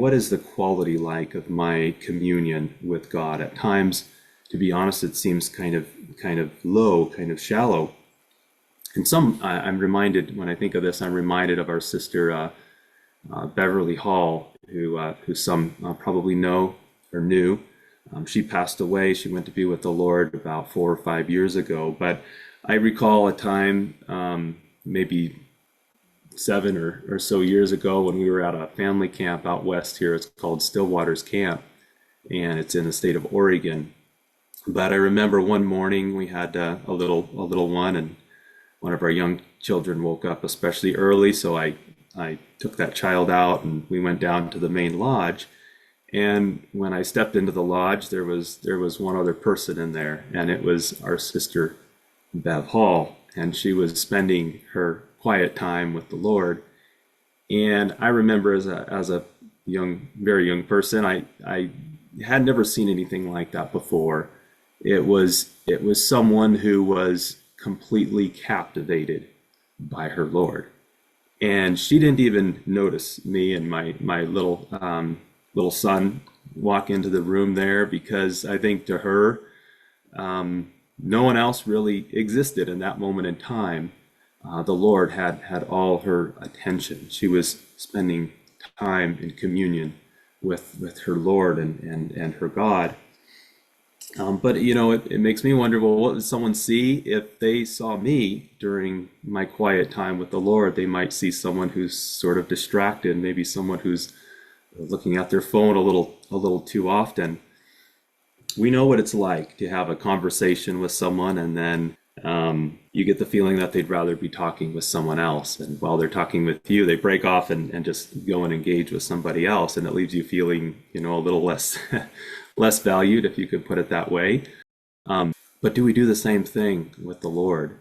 what is the quality like of my communion with God? At times, to be honest, it seems kind of low, kind of shallow. And I'm reminded when I think of this, I'm reminded of our sister Beverly Hall, who some probably know or knew. She passed away. She went to be with the Lord about 4 or 5 years ago. But I recall a time, maybe 7 or so years ago, when we were at a family camp out west here. It's called Stillwater's Camp, and it's in the state of Oregon. But I remember one morning we had a little one, and one of our young children woke up especially early, so I took that child out and we went down to the main lodge. And when I stepped into the lodge, there was one other person in there, and it was our sister Bev Hall, and she was spending her quiet time with the Lord. And I remember as a young, very young person, I had never seen anything like that before. It was someone who was completely captivated by her Lord, and she didn't even notice me and my little son walk into the room there, because I think to her, no one else really existed in that moment in time. The Lord had all her attention. She was spending time in communion with her Lord and her God. But it makes me wonder, well, what would someone see if they saw me during my quiet time with the Lord? They might see someone who's sort of distracted, maybe someone who's looking at their phone a little too often. We know what it's like to have a conversation with someone, and then you get the feeling that they'd rather be talking with someone else. And while they're talking with you, they break off and just go and engage with somebody else, and it leaves you feeling, a little less less valued, if you could put it that way. But do we do the same thing with the Lord?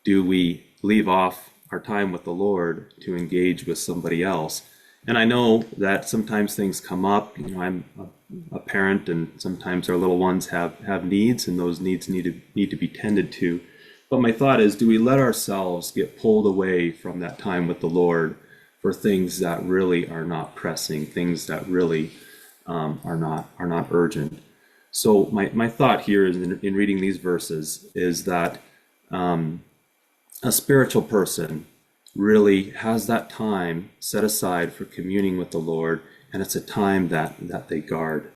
Do we leave off our time with the Lord to engage with somebody else? And I know that sometimes things come up. I'm a parent, and sometimes our little ones have needs, and those needs need to be tended to. But my thought is, do we let ourselves get pulled away from that time with the Lord for things that really are not pressing, things that really are not urgent? So my thought here is in reading these verses is that a spiritual person really has that time set aside for communing with the Lord, and it's a time that they guard.